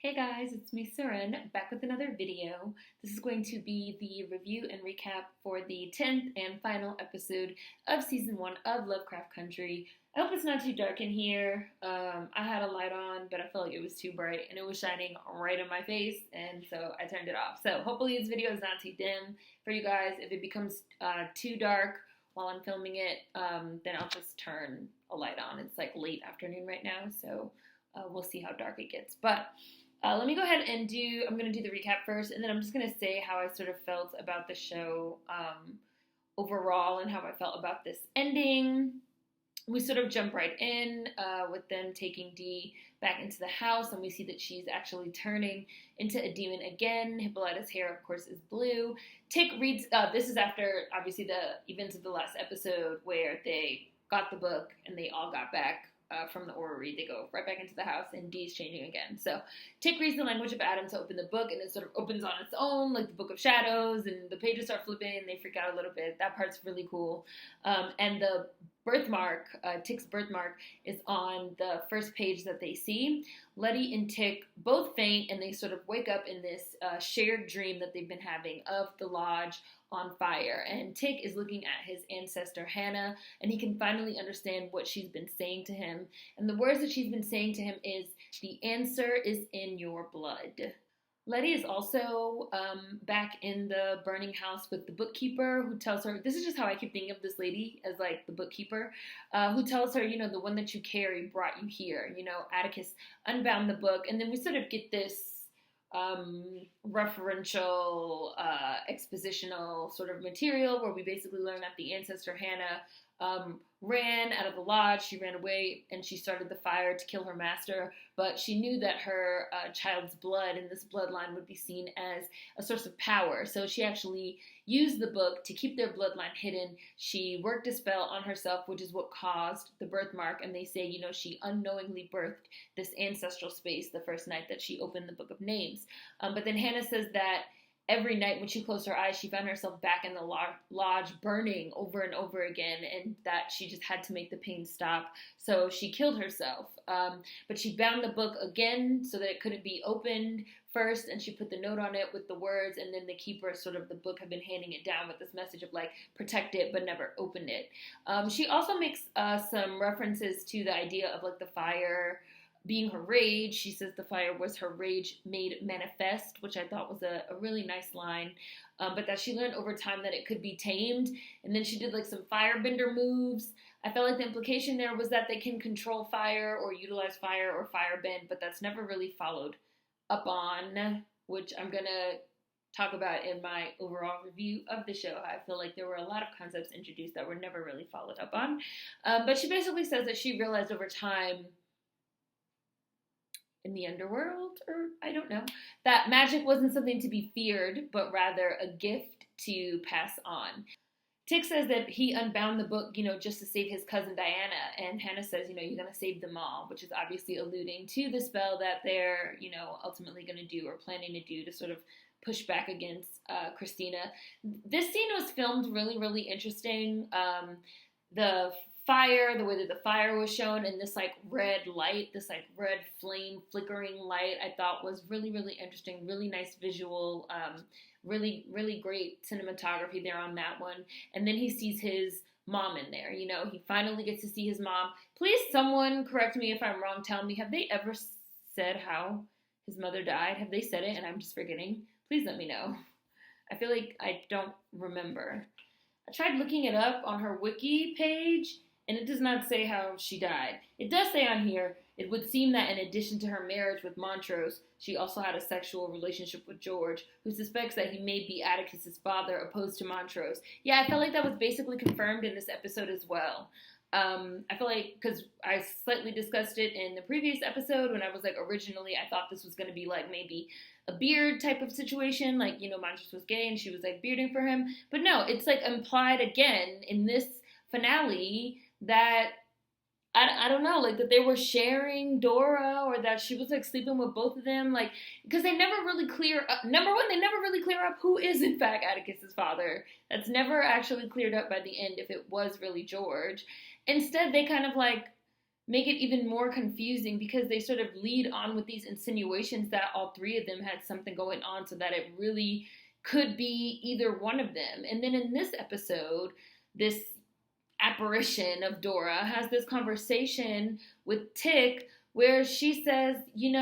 Hey guys, it's me Seren, back with another video. This is going to be the review and recap for the 10th and final episode of Season 1 of Lovecraft Country. I hope it's not too dark in here. I had a light on, but I felt like it was too bright and it was shining right in my face, and so I turned it off. So hopefully this video is not too dim for you guys. If it becomes too dark while I'm filming it, then I'll just turn a light on. It's like late afternoon right now, so we'll see how dark it gets. But let me go ahead and I'm going to do the recap first, and then I'm just going to say how I sort of felt about the show overall and how I felt about this ending. We sort of jump right in with them taking Dee back into the house, and we see that she's actually turning into a demon again. Hippolyta's hair, of course, is blue. Tick reads, this is after, obviously, the events of the last episode where they got the book and they all got back from the orrery. They go right back into the house, and Dee's changing again. So Tick reads the language of Adam to open the book, and it sort of opens on its own, like the Book of Shadows, and the pages start flipping, and they freak out a little bit. That part's really cool. And the birthmark, Tick's birthmark, is on the first page that they see. Letty and Tick both faint, and they sort of wake up in this shared dream that they've been having of the lodge on fire. And Tick is looking at his ancestor Hannah, and he can finally understand what she's been saying to him. And the words that she's been saying to him is, "The answer is in your blood." Letty is also back in the burning house with the bookkeeper, who tells her, this is just how I keep thinking of this lady as like the bookkeeper, who tells her, the one that you carry brought you here. Atticus unbound the book, and then we sort of get this referential, expositional sort of material where we basically learn that the ancestor Hannah ran out of the lodge. She ran away and she started the fire to kill her master, but she knew that her child's blood and this bloodline would be seen as a source of power. So she actually used the book to keep their bloodline hidden. She worked a spell on herself, which is what caused the birthmark. And they say, she unknowingly birthed this ancestral space the first night that she opened the Book of Names. But then Hannah says that every night when she closed her eyes, she found herself back in the lodge burning over and over again, and that she just had to make the pain stop. So she killed herself. But she bound the book again so that it couldn't be opened first, and she put the note on it with the words, and then the keeper, sort of the book, had been handing it down with this message of like, protect it but never open it. She also makes some references to the idea of like the fire being her rage. She says the fire was her rage made manifest, which I thought was a really nice line, but that she learned over time that it could be tamed. And then she did like some firebender moves. I felt like the implication there was that they can control fire or utilize fire or firebend, but that's never really followed up on, which I'm gonna talk about in my overall review of the show. I feel like there were a lot of concepts introduced that were never really followed up on. But she basically says that she realized over time in the underworld, or I don't know, that magic wasn't something to be feared, but rather a gift to pass on. Tick says that he unbound the book, just to save his cousin Diana, and Hannah says, you're going to save them all, which is obviously alluding to the spell that they're, ultimately going to do or planning to do to sort of push back against Christina. This scene was filmed really, really interesting. The fire, the way that the fire was shown, and this like red light, this like red flame flickering light, I thought was really, really interesting, really nice visual, really, really great cinematography there on that one. And then he sees his mom in there, he finally gets to see his mom. Please, someone correct me if I'm wrong, tell me, have they ever said how his mother died? Have they said it and I'm just forgetting? Please let me know. I feel like I don't remember. I tried looking it up on her wiki page, and it does not say how she died. It does say on here, it would seem that in addition to her marriage with Montrose, she also had a sexual relationship with George, who suspects that he may be Atticus's father opposed to Montrose. Yeah, I felt like that was basically confirmed in this episode as well. I feel like, because I slightly discussed it in the previous episode when I was like, originally I thought this was going to be like maybe a beard type of situation, like, Montrose was gay and she was like bearding for him. But no, it's like implied again in this finale that I don't know, like that they were sharing Dora, or that she was like sleeping with both of them, like, because they never really clear up, number one, they never really clear up who is in fact Atticus's father. That's never actually cleared up by the end if it was really George. Instead, they kind of like make it even more confusing because they sort of lead on with these insinuations that all three of them had something going on, so that it really could be either one of them. And then in this episode, this apparition of Dora has this conversation with Tick where she says, we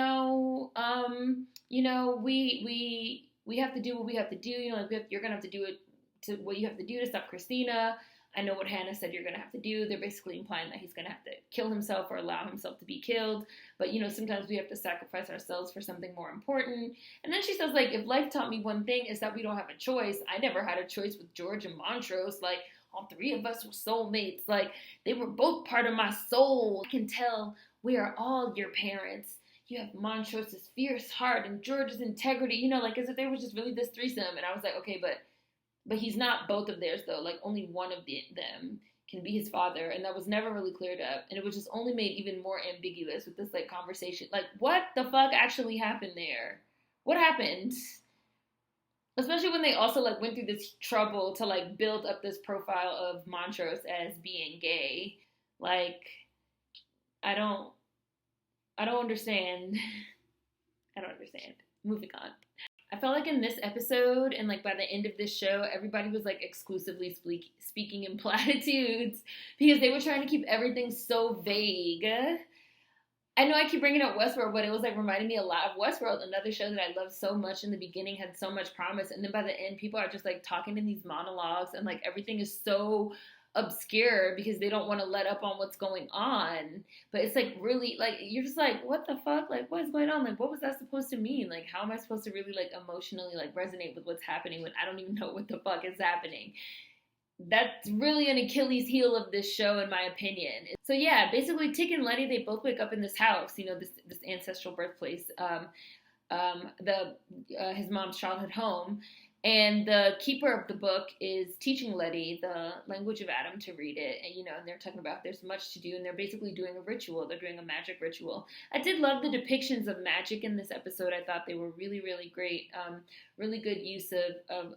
have to do what we have to do. You're gonna have to do it to what you have to do to stop Christina. I know what Hannah said you're gonna have to do. They're basically implying that he's gonna have to kill himself or allow himself to be killed. But sometimes we have to sacrifice ourselves for something more important. And then she says, like, if life taught me one thing, is that we don't have a choice. I never had a choice with George and Montrose. Like, all three of us were soulmates. Like, they were both part of my soul. I can tell we are all your parents. You have Montrose's fierce heart and George's integrity. As if they were just really this threesome. And I was like, okay, but he's not both of theirs, though. Like, only one of them can be his father. And that was never really cleared up. And it was just only made even more ambiguous with this, like, conversation. Like, what the fuck actually happened there? What happened? Especially when they also, like, went through this trouble to, like, build up this profile of Montrose as being gay. Like, I don't understand. I don't understand. Moving on. I felt like in this episode and, like, by the end of this show, everybody was, like, exclusively speaking in platitudes because they were trying to keep everything so vague. I know I keep bringing up Westworld, but it was, like, reminding me a lot of Westworld, another show that I loved so much in the beginning, had so much promise, and then by the end, people are just, like, talking in these monologues, and, like, everything is so obscure because they don't want to let up on what's going on. But it's, like, really, like, you're just like, what the fuck? Like, what's going on? Like, what was that supposed to mean? Like, how am I supposed to really, like, emotionally, like, resonate with what's happening when I don't even know what the fuck is happening? That's really an Achilles heel of this show, in my opinion. So yeah, basically Tick and Letty, they both wake up in this house, this ancestral birthplace, his mom's childhood home. And the keeper of the book is teaching Letty the language of Adam to read it. And they're talking about there's much to do, and they're basically doing a ritual. They're doing a magic ritual. I did love the depictions of magic in this episode. I thought they were really, really great. Really good use of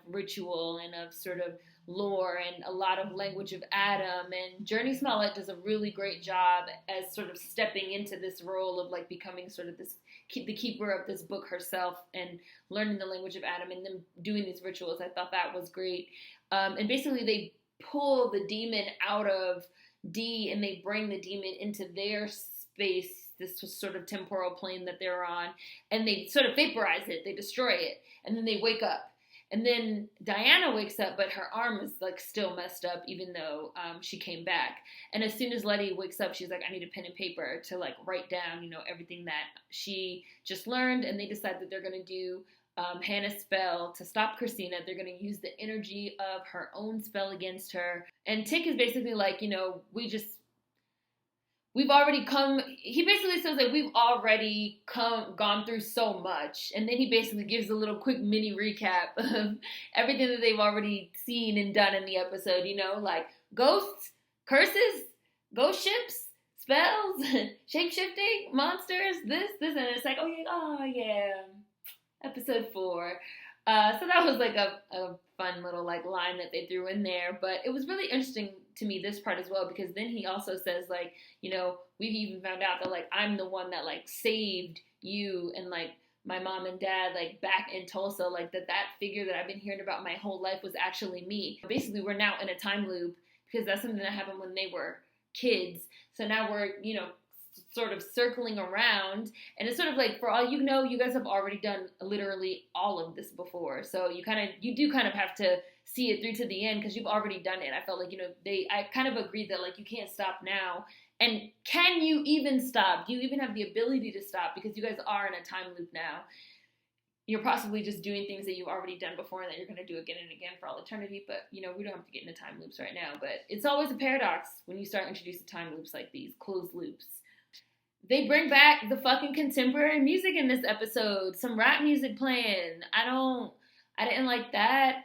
ritual and of sort of lore and a lot of language of Adam. And Journey Smollett does a really great job as sort of stepping into this role of, like, becoming sort of the keeper of this book herself and learning the language of Adam and then doing these rituals. I thought that was great. And basically they pull the demon out of D and they bring the demon into their space, this sort of temporal plane that they're on, and they sort of vaporize it, they destroy it, and then they wake up. And then Diana wakes up, but her arm is, like, still messed up, even though she came back. And as soon as Letty wakes up, she's like, I need a pen and paper to, like, write down, everything that she just learned. And they decide that they're going to do Hannah's spell to stop Christina. They're going to use the energy of her own spell against her. And Tick is basically like, we've already come, he basically says that we've already gone through so much. And then he basically gives a little quick mini recap of everything that they've already seen and done in the episode, like ghosts, curses, ghost ships, spells, shape-shifting, monsters, this, and it's like, oh yeah, episode 4. So that was like a fun little, like, line that they threw in there. But it was really interesting to me, this part as well, because then he also says, like, we've even found out that, like, I'm the one that, like, saved you and, like, my mom and dad, like, back in Tulsa, like, that figure that I've been hearing about my whole life was actually me. Basically, we're now in a time loop because that's something that happened when they were kids. So now we're, sort of circling around, and it's sort of like, for all you know, you guys have already done literally all of this before, so you do kind of have to see it through to the end because you've already done it. I felt like, I kind of agreed that, like, you can't stop now, and can you even stop? Do you even have the ability to stop? Because you guys are in a time loop now. You're possibly just doing things that you've already done before and that you're going to do again and again for all eternity, but, we don't have to get into time loops right now, but it's always a paradox when you start introducing time loops like these, closed loops. They bring back the fucking contemporary music in this episode. Some rap music playing. I didn't like that.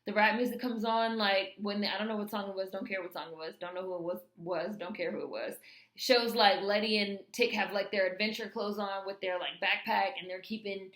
The rap music comes on, like, when I don't know what song it was, don't care what song it was, don't know who it was, don't care who it was. Shows like Letty and Tick have, like, their adventure clothes on with their, like, backpack, and they're keeping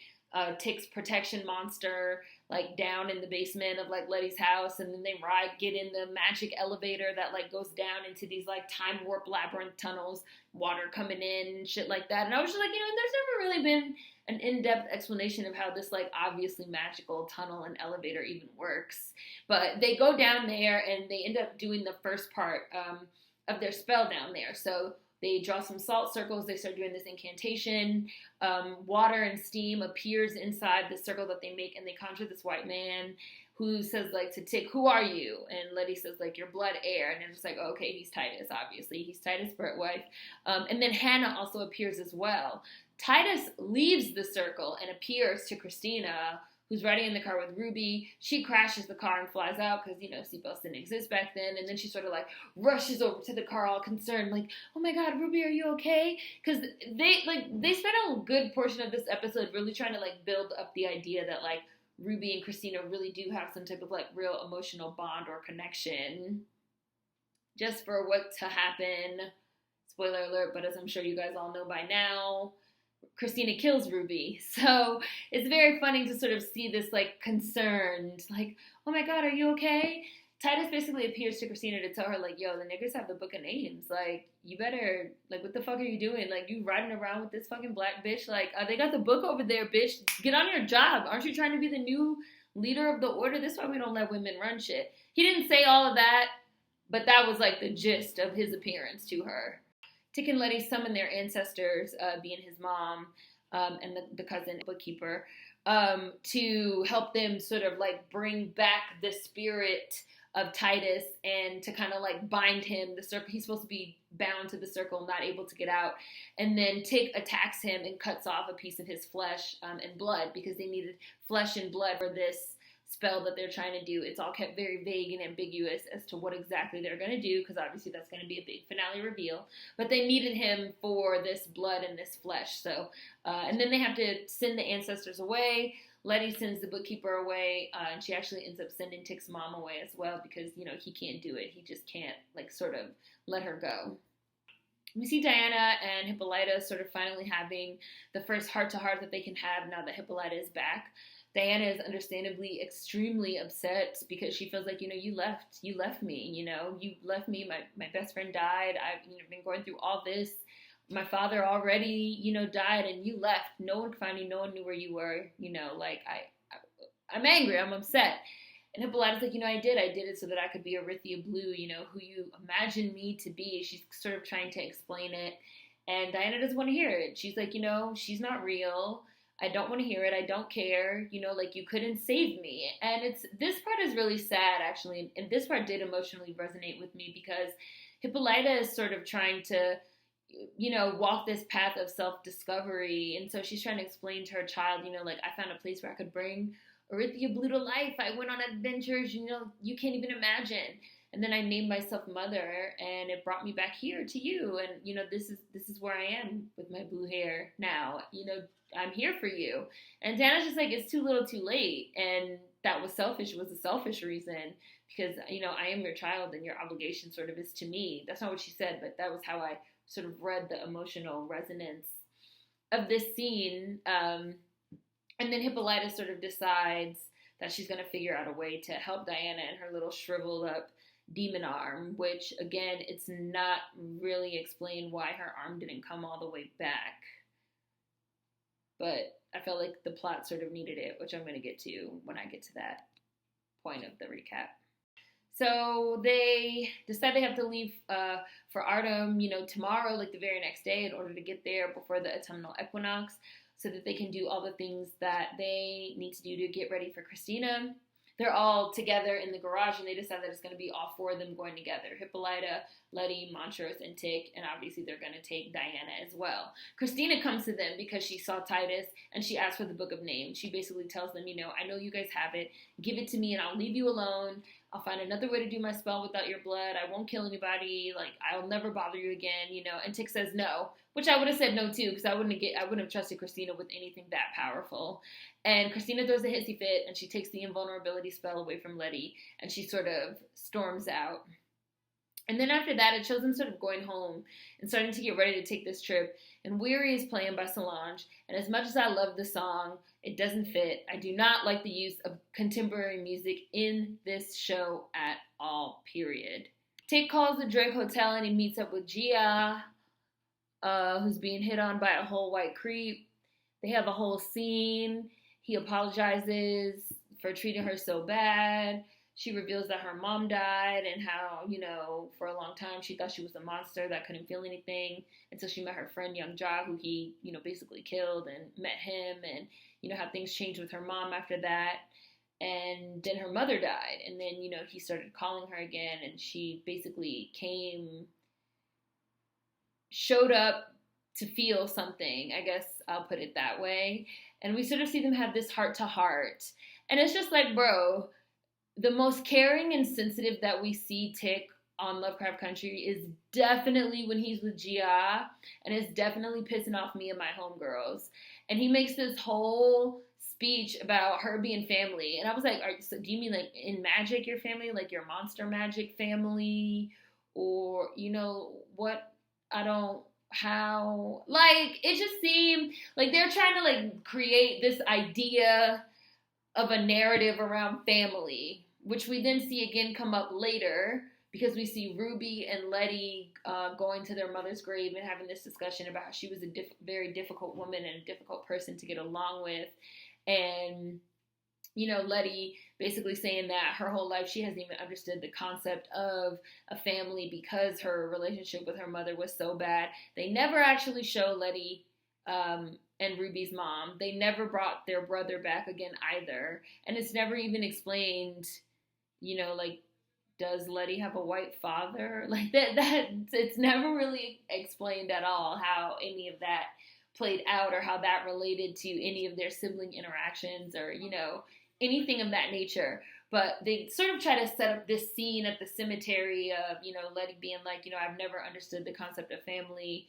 Tick's protection monster, like down in the basement of like Letty's house, and then they get in the magic elevator that like goes down into these like time warp labyrinth tunnels, water coming in and shit like that. And I was just like, there's never really been an in-depth explanation of how this like obviously magical tunnel and elevator even works. But they go down there and they end up doing the first part of their spell down there. So they draw some salt circles. They start doing this incantation. Water and steam appears inside the circle that they make, and they conjure this white man who says, like, to Tick, who are you? And Letty says, like, your blood heir. And it's like, oh, okay, he's Titus, obviously. He's Titus' birth wife. And then Hannah also appears as well. Titus leaves the circle and appears to Christina, who's riding in the car with Ruby. She crashes the car and flies out because, seatbelts didn't exist back then. And then she sort of, like, rushes over to the car all concerned, like, oh, my God, Ruby, are you okay? Because they spent a good portion of this episode really trying to, like, build up the idea that, like, Ruby and Christina really do have some type of, like, real emotional bond or connection. Just for what to happen. Spoiler alert, but as I'm sure you guys all know by now, Christina kills Ruby. So it's very funny to sort of see this, like, concerned, like, oh my God, are you okay? Titus basically appears to Christina to tell her, like, yo, the niggas have the book of names. Like, you better, like, what the fuck are you doing? Like, you riding around with this fucking black bitch? Like, they got the book over there, bitch. Get on your job. Aren't you trying to be the new leader of the order? This is why we don't let women run shit. He didn't say all of that, but that was, like, the gist of his appearance to her. Tick and Letty summon their ancestors, being his mom and the cousin bookkeeper, to help them sort of, like, bring back the spirit of Titus and to kind of, like, bind him. The circle, he's supposed to be bound to the circle, not able to get out. And then Tick attacks him and cuts off a piece of his flesh and blood because they needed flesh and blood for this spell that they're trying to do. It's all kept very vague and ambiguous as to what exactly they're going to do, because obviously that's going to be a big finale reveal. But they needed him for this blood and this flesh. So, and then they have to send the ancestors away. Letty sends the bookkeeper away, and she actually ends up sending Tick's mom away as well because, he can't do it. He just can't, like, sort of let her go. We see Diana and Hippolyta sort of finally having the first heart-to-heart that they can have now that Hippolyta is back. Diana is understandably extremely upset because she feels like, you left me, you left me, my best friend died, I've been going through all this, my father already, died, and you left, no one could find you, no one knew where you were, like, I'm angry, I'm upset. And Hippolyta's like, I did it so that I could be Orythia Blue, who you imagine me to be. She's sort of trying to explain it, and Diana doesn't want to hear it. She's like, she's not real, I don't want to hear it. I don't care. Like, you couldn't save me. And this part is really sad, actually. And this part did emotionally resonate with me because Hippolyta is sort of trying to, walk this path of self-discovery. And so she's trying to explain to her child, like, I found a place where I could bring Orythia Blue to life. I went on adventures, you can't even imagine. And then I named myself Mother, and it brought me back here to you. And, this is where I am with my blue hair now. I'm here for you. And Dana's just like, it's too little too late. And that was selfish. It was a selfish reason because, I am your child and your obligation sort of is to me. That's not what she said, but that was how I sort of read the emotional resonance of this scene. And then Hippolyta sort of decides that she's going to figure out a way to help Diana and her little shriveled up demon arm, which, again, it's not really explained why her arm didn't come all the way back. But I felt like the plot sort of needed it, which I'm going to get to when I get to that point of the recap. So they decide they have to leave for Artem, tomorrow, like the very next day, in order to get there before the autumnal equinox, so that they can do all the things that they need to do to get ready for Christina. They're all together in the garage, and they decide that it's going to be all four of them going together. Hippolyta, Letty, Montrose, and Tick, and obviously they're going to take Diana as well. Christina comes to them because she saw Titus, and she asked for the Book of Names. She basically tells them, I know you guys have it. Give it to me, and I'll leave you alone. I'll find another way to do my spell without your blood. I won't kill anybody. Like, I'll never bother you again, And Tick says no, which I would have said no too, because I wouldn't have trusted Christina with anything that powerful. And Christina throws a hissy fit, and she takes the invulnerability spell away from Letty, and she sort of storms out. And then after that, it shows them sort of going home and starting to get ready to take this trip. And Weary is playing by Solange. And as much as I love the song, it doesn't fit. I do not like the use of contemporary music in this show at all, period. Tic calls the Drake Hotel and he meets up with Gia, who's being hit on by a whole white creep. They have a whole scene. He apologizes for treating her so bad. She reveals that her mom died and how, for a long time she thought she was a monster that couldn't feel anything until she met her friend Young Ja, who he, basically killed, and met him, and, how things changed with her mom after that. And then her mother died, and then, he started calling her again, and she basically showed up to feel something, I guess I'll put it that way. And we sort of see them have this heart-to-heart. And it's just like, bro, the most caring and sensitive that we see Tic on Lovecraft Country is definitely when he's with Gia, and it's definitely pissing off me and my homegirls. And he makes this whole speech about her being family. And I was like, so do you mean like in magic your family? Like your monster magic family? Or, what? How? Like, it just seemed like they're trying to like create this idea of a narrative around family, which we then see again come up later because we see Ruby and Letty going to their mother's grave and having this discussion about how she was a very difficult woman and a difficult person to get along with. And, Letty basically saying that her whole life she hasn't even understood the concept of a family because her relationship with her mother was so bad. They never actually show Letty and Ruby's mom. They never brought their brother back again either. And it's never even explained, like, does Letty have a white father? Like, that it's never really explained at all how any of that played out or how that related to any of their sibling interactions or, anything of that nature. But they sort of try to set up this scene at the cemetery of, Letty being like, I've never understood the concept of family.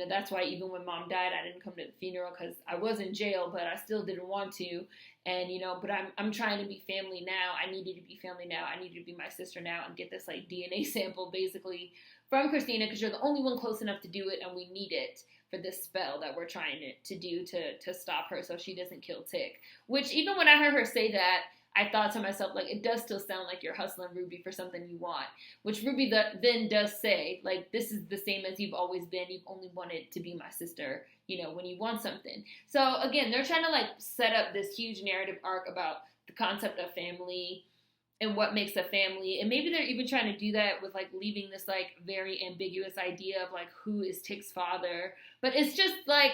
That's why even when mom died, I didn't come to the funeral because I was in jail, but I still didn't want to. And, but I'm trying to be family now. I needed to be family now. I needed to be my sister now and get this like DNA sample basically from Christina because you're the only one close enough to do it and we need it for this spell that we're trying to do to stop her so she doesn't kill Tic. Which even when I heard her say that, I thought to myself, like, it does still sound like you're hustling Ruby for something you want. Which Ruby then does say, like, this is the same as you've always been. You've only wanted to be my sister, when you want something. So, again, they're trying to, like, set up this huge narrative arc about the concept of family and what makes a family. And maybe they're even trying to do that with, like, leaving this, like, very ambiguous idea of, like, who is Tic's father. But it's just, like,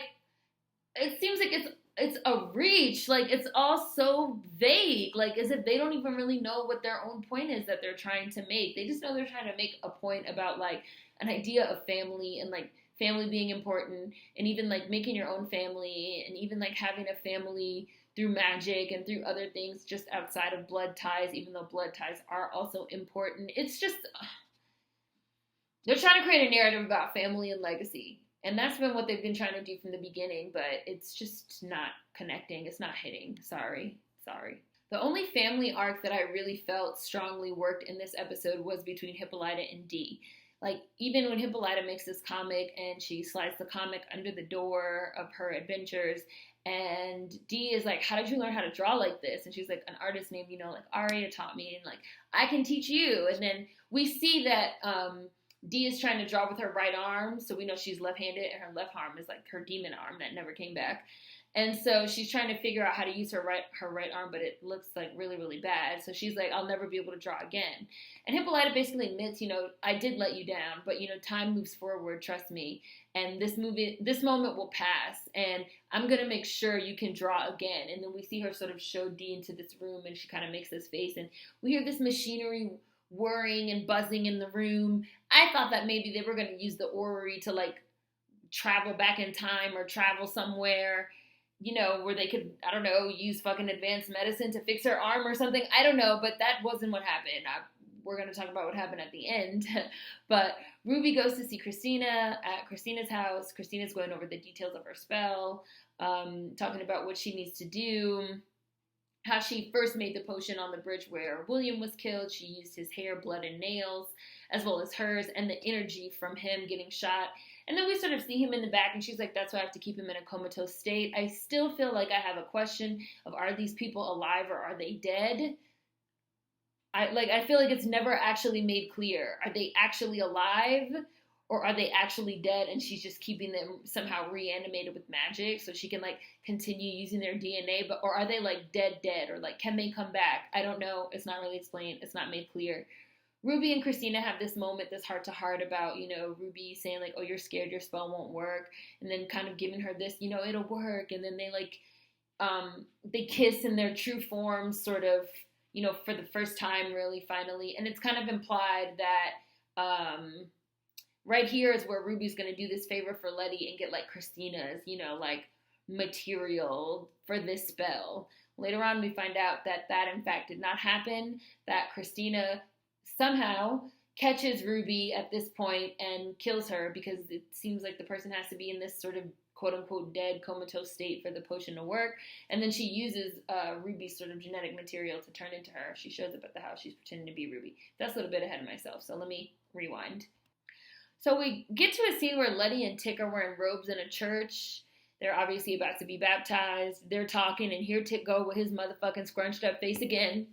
it seems like it's a reach. Like, it's all so vague. Like, as if they don't even really know what their own point is that they're trying to make. They just know they're trying to make a point about, like, an idea of family and, like, family being important and even, like, making your own family and even, like, having a family through magic and through other things just outside of blood ties, even though blood ties are also important. It's just, they're trying to create a narrative about family and legacy. And that's been what they've been trying to do from the beginning, but it's just not connecting. It's not hitting. Sorry. The only family arc that I really felt strongly worked in this episode was between Hippolyta and Dee. Like, even when Hippolyta makes this comic and she slides the comic under the door of her adventures, and Dee is like, how did you learn how to draw like this? And she's like, an artist named, like, Aria taught me, and, like, I can teach you. And then we see that Dee is trying to draw with her right arm, so we know she's left-handed, and her left arm is like her demon arm that never came back. And so she's trying to figure out how to use her right arm, but it looks like really, really bad. So she's like, I'll never be able to draw again. And Hippolyta basically admits, I did let you down, but, time moves forward, trust me. And this moment will pass, and I'm going to make sure you can draw again. And then we see her sort of show Dee into this room, and she kind of makes this face, and we hear this machinery whirring and buzzing in the room. I thought that maybe they were going to use the orrery to, like, travel back in time or travel somewhere, where they could, I don't know, use fucking advanced medicine to fix her arm or something. I don't know, but that wasn't what happened. We're going to talk about what happened at the end. But Ruby goes to see Christina at Christina's house. Christina's going over the details of her spell, talking about what she needs to do. how she first made the potion on the bridge where William was killed. She used his hair, blood, and nails, as well as hers, and the energy from him getting shot. And then we sort of see him in the back, and she's like, that's why I have to keep him in a comatose state. I still feel like I have a question of, are these people alive or are they dead? I feel like it's never actually made clear. Are they actually alive or are they actually dead and she's just keeping them somehow reanimated with magic so she can like continue using their DNA? But or are they like dead or like can they come back? I don't know. It's not really explained. It's not made clear. Ruby and Christina have this moment, this heart to heart about, you know, Ruby saying like, oh, you're scared your spell won't work, and then kind of giving her this, you know, it'll work, and then they like they kiss in their true forms sort of, you know, for the first time, really, finally. And it's kind of implied that right here is where Ruby's going to do this favor for Letty and get, like, Christina's, you know, like, material for this spell. Later on, we find out that that, in fact, did not happen, that Christina somehow catches Ruby at this point and kills her because it seems like the person has to be in this sort of quote-unquote dead comatose state for the potion to work, and then she uses Ruby's sort of genetic material to turn into her. She shows up at the house. She's pretending to be Ruby. That's a little bit ahead of myself, so let me rewind. So we get to a scene where Letty and Tick are wearing robes in a church. They're obviously about to be baptized. They're talking, and here Tick go with his motherfucking scrunched up face again.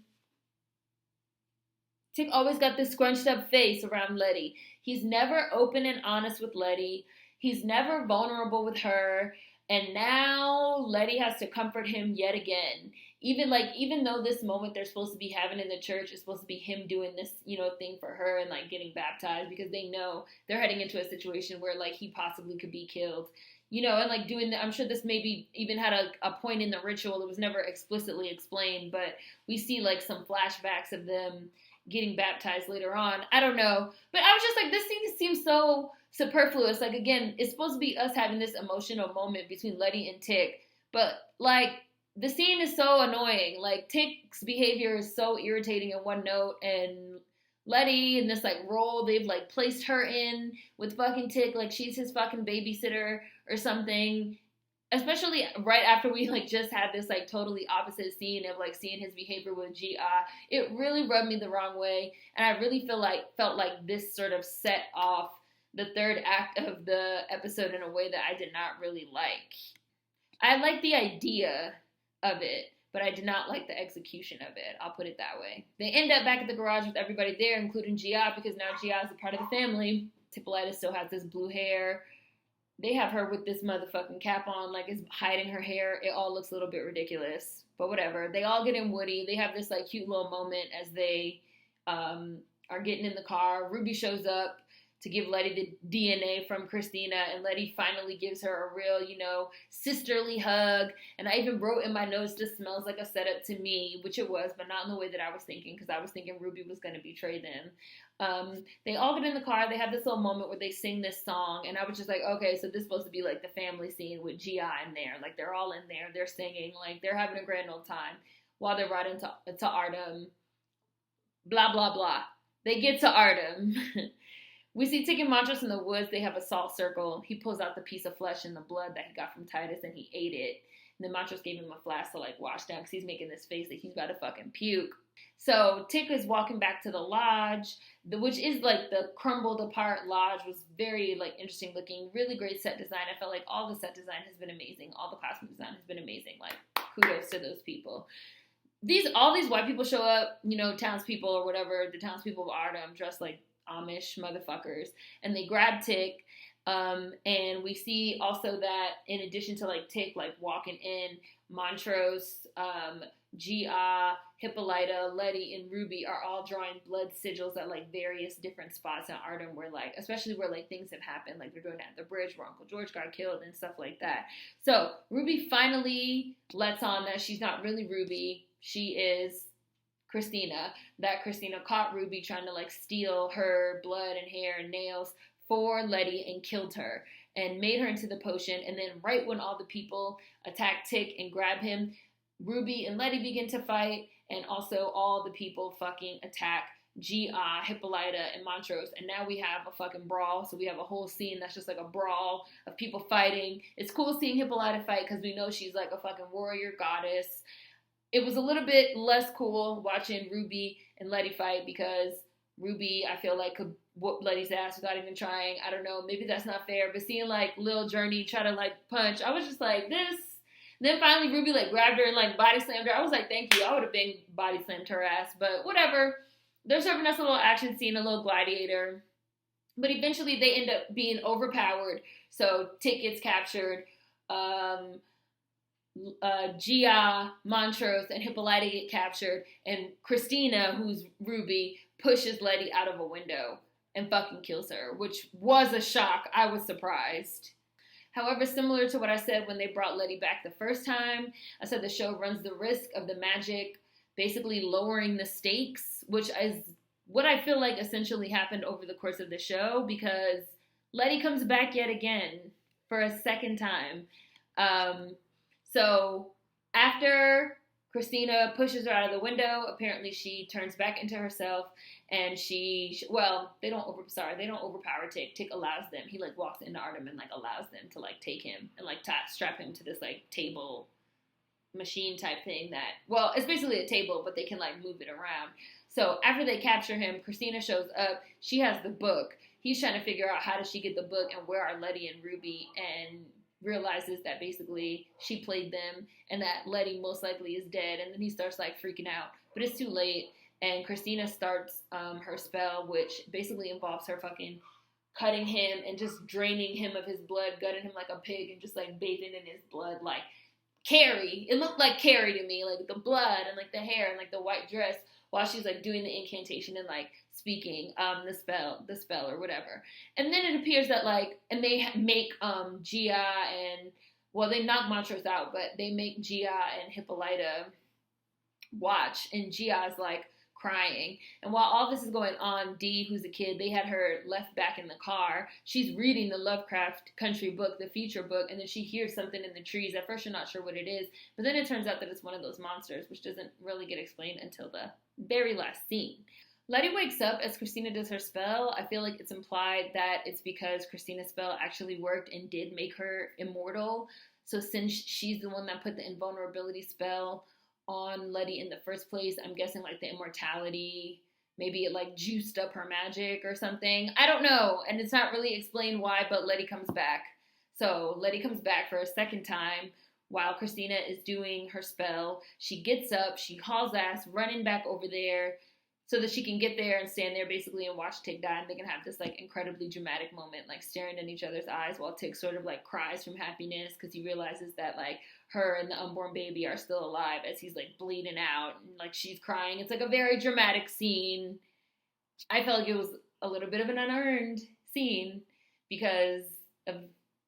Tick always got this scrunched up face around Letty. He's never open and honest with Letty. He's never vulnerable with her, and now Letty has to comfort him yet again. Even though this moment they're supposed to be having in the church is supposed to be him doing this, you know, thing for her and like getting baptized because they know they're heading into a situation where like he possibly could be killed, you know, and like doing I'm sure this maybe even had a point in the ritual that was never explicitly explained, but we see like some flashbacks of them getting baptized later on. I don't know, but I was just like, this scene seems so superfluous. Like, again, it's supposed to be us having this emotional moment between Letty and Tick, but like the scene is so annoying. Like Tick's behavior is so irritating in one note, and Letty in this like role they've like placed her in with fucking Tick, like she's his fucking babysitter or something. Especially right after we like just had this like totally opposite scene of like seeing his behavior with Gia, it really rubbed me the wrong way, and I really felt like this sort of set off the third act of the episode in a way that I did not really like. I like the idea of it, but I did not like the execution of it. I'll put it that way. They end up back at the garage with everybody there, including Gia, because now Gia is a part of the family. Hippolyta still has this blue hair. They have her with this motherfucking cap on, like is hiding her hair. It all looks a little bit ridiculous, but whatever. They all get in Woody. They have this like cute little moment as they are getting in the car. Ruby shows up to give Letty the DNA from Christina, and Letty finally gives her a real, you know, sisterly hug. And I even wrote in my notes, this smells like a setup to me, which it was, but not in the way that I was thinking, because I was thinking Ruby was going to betray them. They all get in the car. They have this little moment where they sing this song, and I was just like, okay, so this is supposed to be like the family scene with Gia in there. Like they're all in there, they're singing, like they're having a grand old time while they're riding to Artem. Blah blah blah. They get to Artem. We see Tick and Montrose in the woods. They have a salt circle. He pulls out the piece of flesh and the blood that he got from Titus, and he ate it. And then Montrose gave him a flask to like wash down because he's making this face that he's about to fucking puke. So Tick is walking back to the lodge, which is like the crumbled apart lodge. Was very like interesting looking, really great set design. I felt like all the set design has been amazing. All the costume design has been amazing. Like kudos to those people. All these white people show up, you know, townspeople or whatever, the townspeople of Artem dressed like Amish motherfuckers, and they grab Tick. And we see also that in addition to like Tick like walking in, Montrose, Gia, Hippolyta, Letty, and Ruby are all drawing blood sigils at like various different spots in Artem where like, especially where like things have happened, like they're doing it at the bridge where Uncle George got killed and stuff like that. So Ruby finally lets on that she's not really Ruby, she is Christina, that Christina caught Ruby trying to like steal her blood and hair and nails for Letty and killed her and made her into the potion. And then right when all the people attack Tick and grab him, Ruby and Letty begin to fight, and also all the people fucking attack Gia, Hippolyta, and Montrose. And now we have a fucking brawl. So we have a whole scene that's just like a brawl of people fighting. It's cool seeing Hippolyta fight because we know she's like a fucking warrior goddess. it was a little bit less cool watching Ruby and Letty fight because Ruby, I feel like, could whoop Letty's ass without even trying. I don't know, maybe that's not fair, but seeing like Lil Journey try to like punch, I was just like, this. And then finally Ruby like grabbed her and like body slammed her. I was like, thank you. I would have been body slammed her ass, but whatever. They're serving us a little action scene, a little gladiator. But eventually they end up being overpowered. So Tick gets captured. Gia, Montrose, and Hippolyta get captured, and Christina, who's Ruby, pushes Letty out of a window and fucking kills her, which was a shock. I was surprised. However, similar to what I said when they brought Letty back the first time, I said the show runs the risk of the magic basically lowering the stakes, which is what I feel like essentially happened over the course of the show, because Letty comes back yet again for a second time. So after Christina pushes her out of the window, apparently she turns back into herself, and they don't overpower Tick. Tick allows them. He like walks into Artem and like allows them to like take him and like strap him to this like table machine type thing that, well, it's basically a table, but they can like move it around. So after they capture him, Christina shows up. She has the book. He's trying to figure out how does she get the book and where are Letty and Ruby, and realizes that basically she played them and that Letty most likely is dead, and then he starts like freaking out, but it's too late, and Christina starts her spell, which basically involves her fucking cutting him and just draining him of his blood, gutting him like a pig, and just like bathing in his blood like Carrie. It looked like Carrie to me, like the blood and like the hair and like the white dress, while she's like doing the incantation and like speaking the spell or whatever. And then it appears that like, and they make Gia and, well, they knock Montrose out, but they make Gia and Hippolyta watch, and Gia's like crying. And while all this is going on, Dee, who's a kid, they had her left back in the car. She's reading the Lovecraft Country book, the feature book, and then she hears something in the trees. At first, you're not sure what it is, but then it turns out that it's one of those monsters, which doesn't really get explained until the very last scene. Letty wakes up as Christina does her spell. I feel like it's implied that it's because Christina's spell actually worked and did make her immortal. So since she's the one that put the invulnerability spell on Letty in the first place, I'm guessing like the immortality, maybe it like juiced up her magic or something. I don't know, and it's not really explained why, but Letty comes back. So Letty comes back for a second time while Christina is doing her spell. She gets up, she hauls ass, running back over there so that she can get there and stand there basically and watch Tick die, and they can have this like incredibly dramatic moment, like staring in each other's eyes while Tick sort of like cries from happiness because he realizes that like her and the unborn baby are still alive as he's like bleeding out and like she's crying. It's like a very dramatic scene. I felt like it was a little bit of an unearned scene because of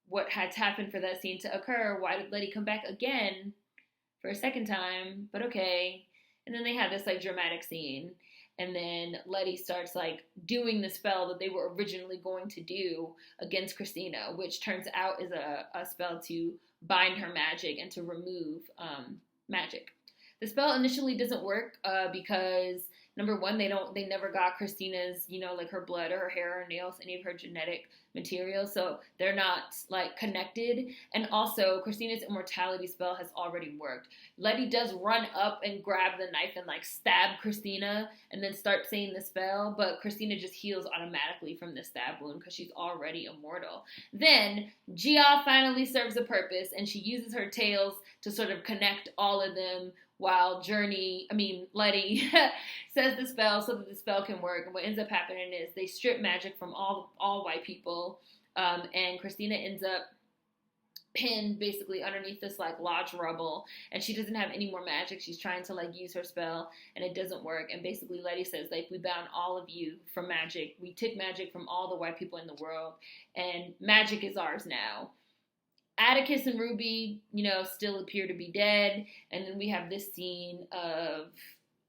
what had happened for that scene to occur. Why did Letty come back again for a second time? But okay. And then they had this like dramatic scene. And then Letty starts like doing the spell that they were originally going to do against Christina, which turns out is a spell to bind her magic and to remove magic. The spell initially doesn't work because number one, they never got Christina's, like her blood or her hair or nails, any of her genetic material, so they're not like connected. And also Christina's immortality spell has already worked. Letty does run up and grab the knife and like stab Christina and then start saying the spell, but Christina just heals automatically from the stab wound because she's already immortal. Then Gia finally serves a purpose, and she uses her tails to sort of connect all of them while Letty says the spell so that the spell can work. And what ends up happening is they strip magic from all white people, and Christina ends up pinned basically underneath this like lodge rubble, and she doesn't have any more magic. She's trying to like use her spell, and it doesn't work. And basically Letty says, like, we bound all of you from magic. We took magic from all the white people in the world, and magic is ours now. Atticus and Ruby, still appear to be dead. And then we have this scene of,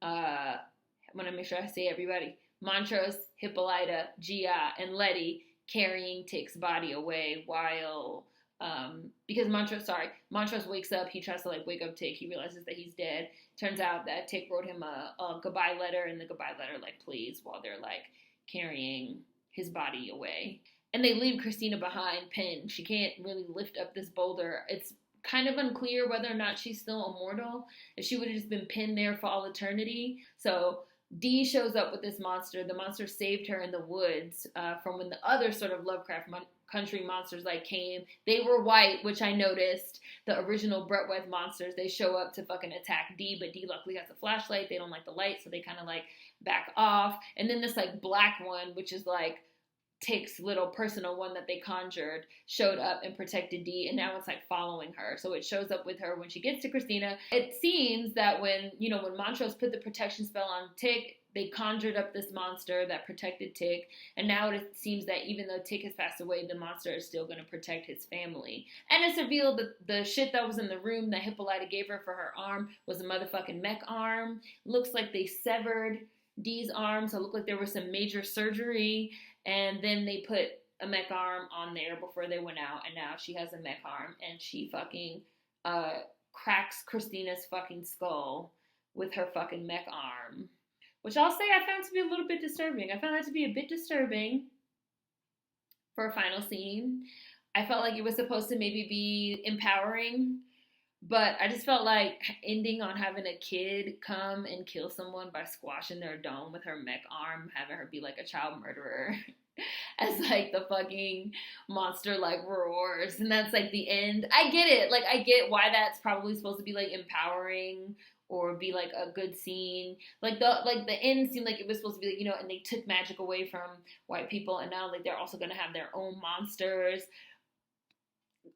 I want to make sure I say everybody, Montrose, Hippolyta, Gia, and Letty carrying Tick's body away while, because Montrose wakes up, he tries to like wake up Tick, he realizes that he's dead. Turns out that Tick wrote him a goodbye letter, and the goodbye letter like plays while they're like carrying his body away. And they leave Christina behind pinned. She can't really lift up this boulder. It's kind of unclear whether or not she's still immortal, if she would have just been pinned there for all eternity. So Dee shows up with this monster. The monster saved her in the woods from when the other sort of Lovecraft Country monsters like came. They were white, which I noticed. The original Bretweth monsters, they show up to fucking attack Dee, but Dee luckily has a flashlight. They don't like the light, so they kind of like back off. And then this like black one, which is like Tick's little personal one that they conjured, showed up and protected Dee, and now it's like following her. So it shows up with her when she gets to Christina. It seems that when Montrose put the protection spell on Tick, they conjured up this monster that protected Tick, and now it seems that even though Tick has passed away, the monster is still going to protect his family. And it's revealed that the shit that was in the room that Hippolyta gave her for her arm was a motherfucking mech arm. Looks like they severed Dee's arm, so it looked like there was some major surgery, and then they put a mech arm on there before they went out, and now she has a mech arm, and she fucking cracks Christina's fucking skull with her fucking mech arm. Which I'll say I found to be a little bit disturbing. I found that to be a bit disturbing for a final scene. I felt like it was supposed to maybe be empowering, but I just felt like ending on having a kid come and kill someone by squashing their dome with her mech arm, having her be like a child murderer, as like the fucking monster like roars, and that's like the end. I get it. Like, I get why that's probably supposed to be like empowering or be like a good scene. Like the end seemed like it was supposed to be like, and they took magic away from white people, and now like they're also gonna have their own monsters.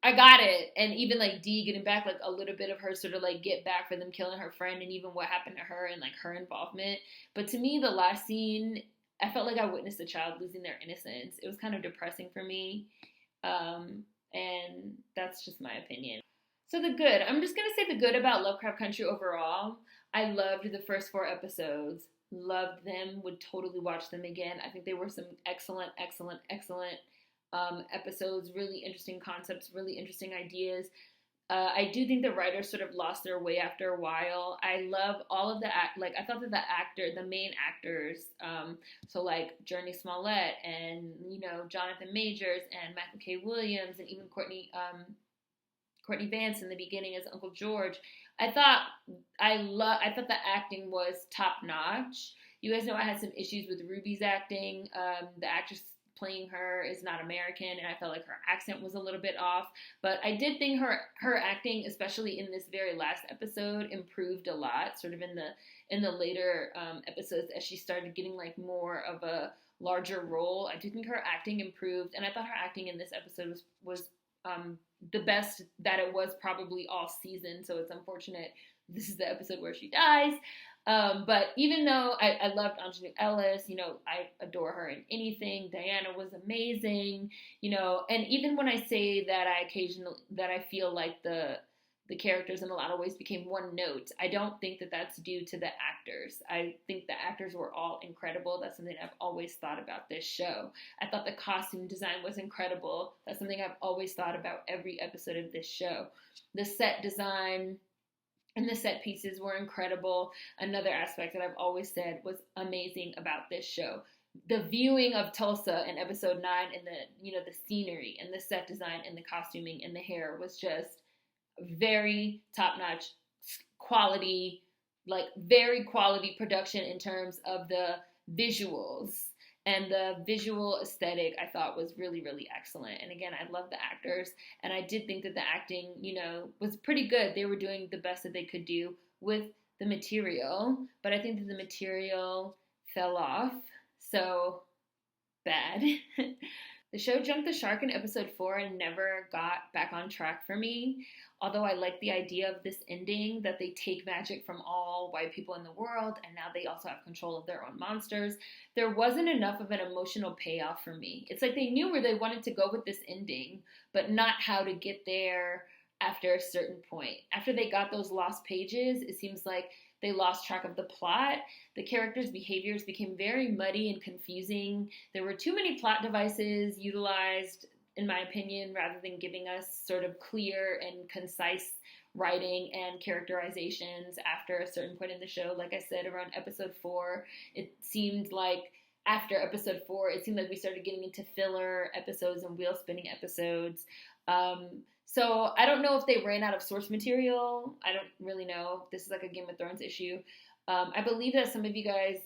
I got it. And even like Dee getting back like a little bit of her sort of like get back for them killing her friend, and even what happened to her and like her involvement. But to me, the last scene, I felt like I witnessed a child losing their innocence. It was kind of depressing for me. And that's just my opinion. So the good. I'm just going to say the good about Lovecraft Country overall. I loved the first 4 episodes. Loved them. Would totally watch them again. I think they were some excellent episodes. Really interesting concepts. Really interesting ideas. I do think the writers sort of lost their way after a while. I love all of I thought that the main actors, so like Journey Smollett and, Jonathan Majors and Michael K. Williams and even Courtney Vance in the beginning as Uncle George. I thought the acting was top notch. You guys know I had some issues with Ruby's acting. The actress playing her is not American, and I felt like her accent was a little bit off. But I did think her acting, especially in this very last episode, improved a lot. Sort of in the later episodes, as she started getting like more of a larger role, I do think her acting improved, and I thought her acting in this episode was the best that it was probably all season. So it's unfortunate this is the episode where she dies. But even though I loved Angelou Ellis, I adore her in anything. Diana was amazing, and even when I say that I feel like the characters in a lot of ways became one note, I don't think that that's due to the actors. I think the actors were all incredible. That's something I've always thought about this show. I thought the costume design was incredible. That's something I've always thought about every episode of this show. The set design and the set pieces were incredible. Another aspect that I've always said was amazing about this show. The viewing of Tulsa in episode 9 and the scenery and the set design and the costuming and the hair was just very top-notch quality, like very quality production in terms of the visuals. And the visual aesthetic, I thought, was really, really excellent. And again, I love the actors. And I did think that the acting, was pretty good. They were doing the best that they could do with the material. But I think that the material fell off. So, bad. The show jumped the shark in episode 4 and never got back on track for me. Although I like the idea of this ending, that they take magic from all white people in the world, and now they also have control of their own monsters. There wasn't enough of an emotional payoff for me. It's like they knew where they wanted to go with this ending, but not how to get there after a certain point. After they got those lost pages, it seems like they lost track of the plot. The characters' behaviors became very muddy and confusing. There were too many plot devices utilized, in my opinion, rather than giving us sort of clear and concise writing and characterizations after a certain point in the show. Like I said, around episode 4, it seemed like we started getting into filler episodes and wheel spinning episodes. So I don't know if they ran out of source material. I don't really know. This is like a Game of Thrones issue. I believe that some of you guys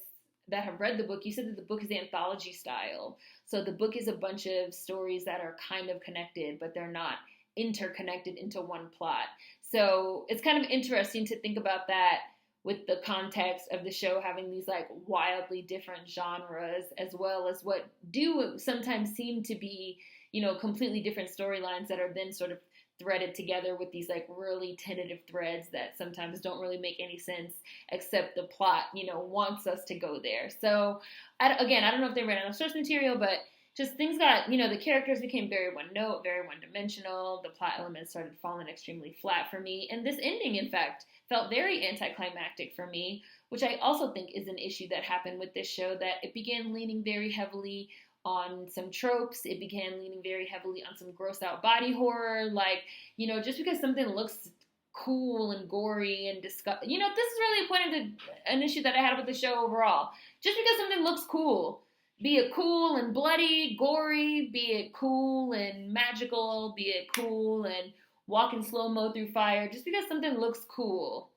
that have read the book, you said that the book is anthology style. So the book is a bunch of stories that are kind of connected, but they're not interconnected into one plot. So it's kind of interesting to think about that with the context of the show having these like wildly different genres, as well as what do sometimes seem to be, you know, completely different storylines that are then sort of threaded together with these like really tentative threads that sometimes don't really make any sense, except the plot, you know, wants us to go there. So again, I don't know if they ran out of source material, but just things got, you know, the characters became very one note, very one dimensional. The plot elements started falling extremely flat for me. And this ending, in fact, felt very anticlimactic for me, which I also think is an issue that happened with this show, that it began leaning very heavily on some tropes. It began leaning very heavily on some gross out body horror. Like, you know, just because something looks cool and gory and disgusting, you know, this is really a point of an issue that I had with the show overall. Just because something looks cool, be it cool and bloody, gory, be it cool and magical, be it cool and walking slow-mo through fire, just because something looks cool,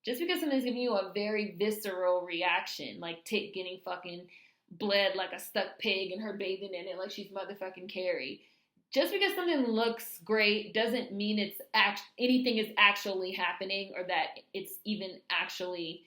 just because something's giving you a very visceral reaction, like Tit getting fucking bled like a stuck pig and her bathing in it like she's motherfucking Carrie. Just because something looks great doesn't mean it's anything is actually happening or that it's even actually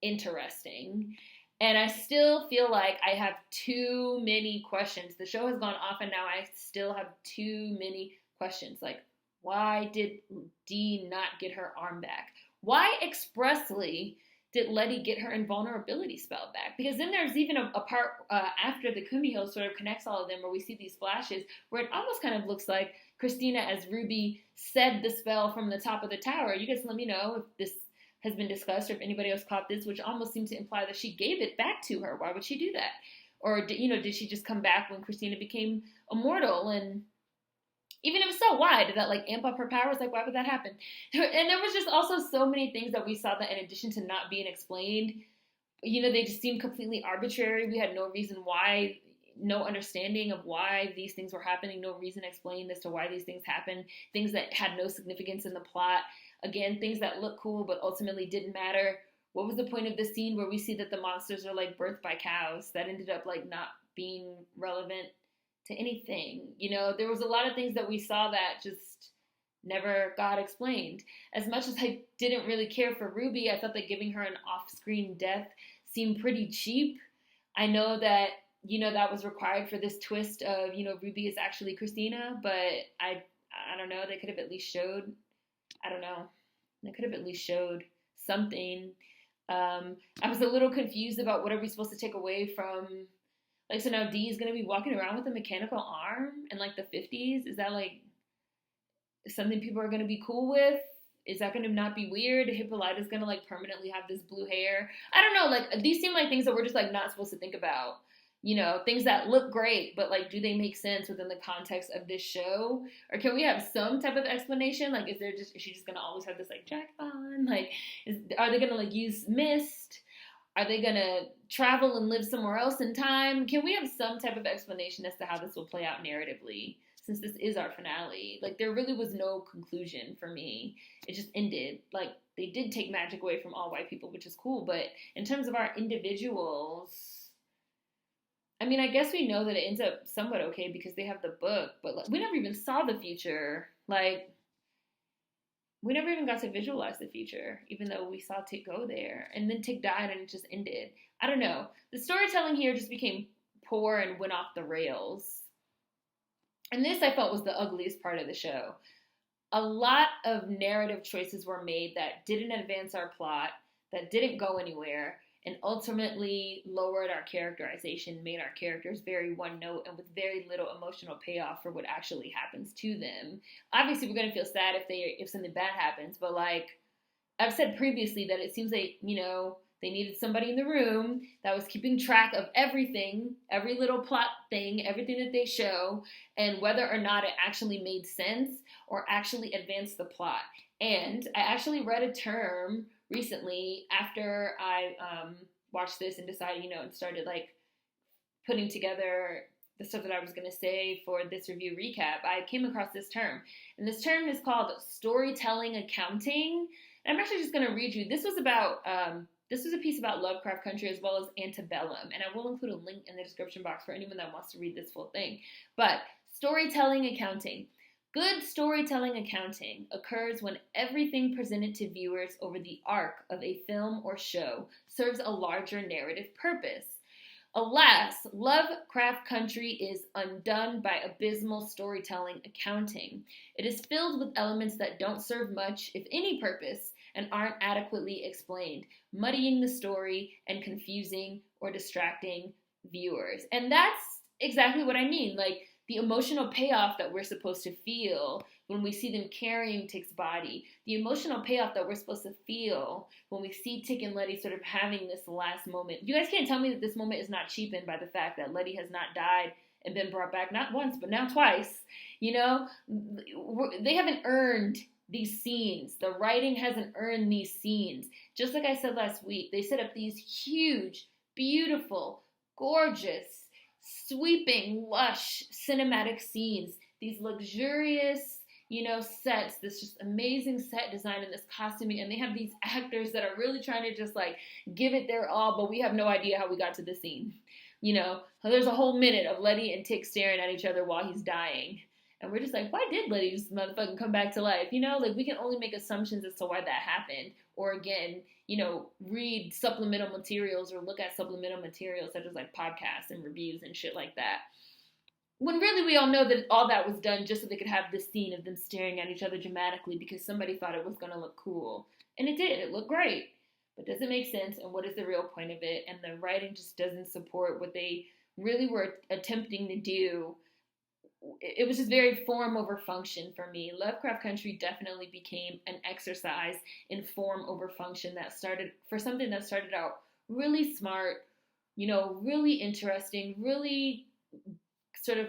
interesting. And I still feel like I have too many questions. The show has gone off and now I still have too many questions. Like, why did Dee not get her arm back? Why expressly did Letty get her invulnerability spell back? Because then there's even a part after the Kumiho sort of connects all of them where we see these flashes where it almost kind of looks like Christina as Ruby said the spell from the top of the tower. You guys let me know if this has been discussed or if anybody else caught this, which almost seems to imply that she gave it back to her. Why would she do that? Or, you know, did she just come back when Christina became immortal? And even if so, why? Did that like amp up her powers? Like, why would that happen? And there was just also so many things that we saw that in addition to not being explained, you know, they just seemed completely arbitrary. We had no reason why, no understanding of why these things were happening, no reason explained as to why these things happened, things that had no significance in the plot. Again, things that look cool but ultimately didn't matter. What was the point of the scene where we see that the monsters are like birthed by cows? That ended up like not being relevant to anything. You know, there was a lot of things that we saw that just never got explained. As much as I didn't really care for Ruby, I thought that giving her an off-screen death seemed pretty cheap. I know that, you know, that was required for this twist of, you know, Ruby is actually Christina, but I don't know, they could have at least showed, I don't know, they could have at least showed something. I was a little confused about what are we supposed to take away from, like, so now Dee is going to be walking around with a mechanical arm in, like, the 50s? Is that, like, something people are going to be cool with? Is that going to not be weird? Hippolyta's going to, like, permanently have this blue hair? I don't know. Like, these seem like things that we're just, like, not supposed to think about. You know, things that look great, but, like, do they make sense within the context of this show? Or can we have some type of explanation? Like, is she just going to always have this, like, jacket on? Like, are they going to, like, use mist? Are they going to travel and live somewhere else in time? Can we have some type of explanation as to how this will play out narratively, since this is our finale? Like, there really was no conclusion for me. It just ended. Like, they did take magic away from all white people, which is cool, but in terms of our individuals, I mean, I guess we know that it ends up somewhat okay because they have the book, but like, we never even saw the future. Like, we never even got to visualize the future, even though we saw Tick go there. And then Tick died and it just ended. I don't know. The storytelling here just became poor and went off the rails. And this, I felt, was the ugliest part of the show. A lot of narrative choices were made that didn't advance our plot, that didn't go anywhere, and ultimately lowered our characterization, made our characters very one note and with very little emotional payoff for what actually happens to them. Obviously, we're going to feel sad if something bad happens, but like I've said previously that it seems like, you know, they needed somebody in the room that was keeping track of everything, every little plot thing, everything that they show, and whether or not it actually made sense or actually advanced the plot. And I actually read a term recently after I watched this and decided, you know, and started like putting together the stuff that I was going to say for this review recap, I came across this term. And this term is called storytelling accounting. And I'm actually just going to read you. This was a piece about Lovecraft Country as well as Antebellum. And I will include a link in the description box for anyone that wants to read this full thing. But storytelling accounting. Good storytelling accounting occurs when everything presented to viewers over the arc of a film or show serves a larger narrative purpose. Alas, Lovecraft Country is undone by abysmal storytelling accounting. It is filled with elements that don't serve much, if any, purpose and aren't adequately explained, muddying the story and confusing or distracting viewers. And that's exactly what I mean. Like, the emotional payoff that we're supposed to feel when we see them carrying Tick's body, the emotional payoff that we're supposed to feel when we see Tick and Letty sort of having this last moment. You guys can't tell me that this moment is not cheapened by the fact that Letty has not died and been brought back, not once, but now twice. You know, they haven't earned these scenes. The writing hasn't earned these scenes. Just like I said last week, they set up these huge, beautiful, gorgeous, sweeping, lush, cinematic scenes, these luxurious, sets, this just amazing set design and this costuming, and they have these actors that are really trying to just like give it their all, but we have no idea how we got to this scene. So there's a whole minute of Letty and Tick staring at each other while he's dying. And we're just like, why did Letty just motherfucking come back to life? Like, we can only make assumptions as to why that happened. Or again, read supplemental materials or look at supplemental materials such as like podcasts and reviews and shit like that. When really we all know that all that was done just so they could have this scene of them staring at each other dramatically because somebody thought it was going to look cool. And it did. It looked great. But does it make sense? And what is the real point of it? And the writing just doesn't support what they really were attempting to do. It was just very form over function for me. Lovecraft Country definitely became an exercise in form over function that started out really smart, really interesting, really sort of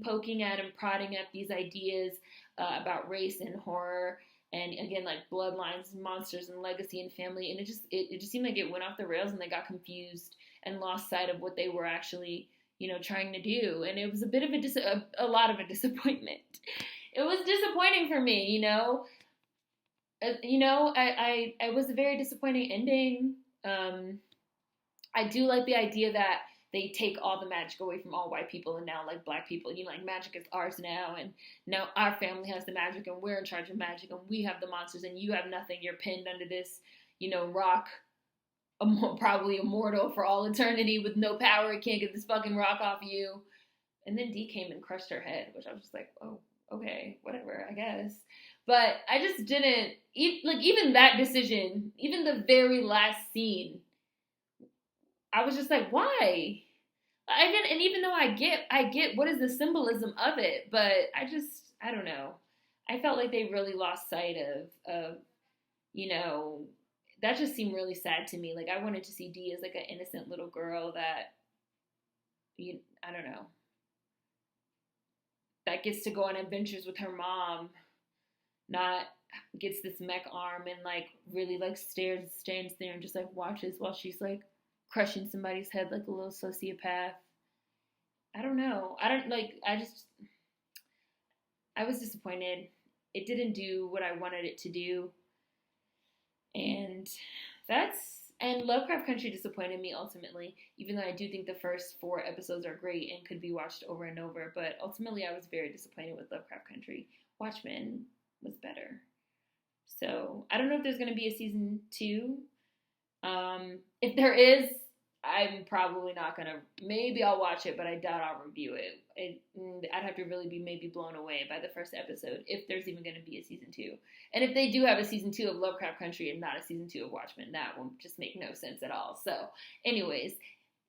poking at and prodding at these ideas about race and horror and again, like bloodlines, monsters, and legacy and family. And it just seemed like it went off the rails and they got confused and lost sight of what they were actually trying to do. And it was a bit of a lot of a disappointment. It was disappointing for me, I was a very disappointing ending. I do like the idea that they take all the magic away from all white people and now like black people, like magic is ours now. And now our family has the magic and we're in charge of magic and we have the monsters and you have nothing. You're pinned under this, rock, probably immortal for all eternity with no power. Can't get this fucking rock off of you. And then Dee came and crushed her head, which I was just like, oh, okay, whatever, I guess. But I just didn't, even that decision, even the very last scene, I was just like, why? And even though I get what is the symbolism of it, but I don't know. I felt like they really lost sight of that just seemed really sad to me. Like, I wanted to see Dee as like an innocent little girl that, I don't know, that gets to go on adventures with her mom, not gets this mech arm and like really like stands there and just like watches while she's like crushing somebody's head like a little sociopath. I don't know. I was disappointed. It didn't do what I wanted it to do. And Lovecraft Country disappointed me ultimately, even though I do think the first 4 episodes are great and could be watched over and over. But ultimately, I was very disappointed with Lovecraft Country. Watchmen was better. So I don't know if there's going to be a season 2. If there is, I'm probably not going to, maybe I'll watch it, but I doubt I'll review it. I'd have to really be maybe blown away by the first episode if there's even going to be a season 2. And if they do have a season 2 of Lovecraft Country and not a season 2 of Watchmen, that will just make no sense at all. So anyways,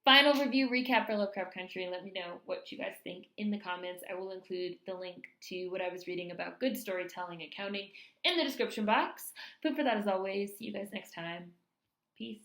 final review recap for Lovecraft Country. Let me know what you guys think in the comments. I will include the link to what I was reading about good storytelling accounting in the description box. But for that, as always, see you guys next time. Peace.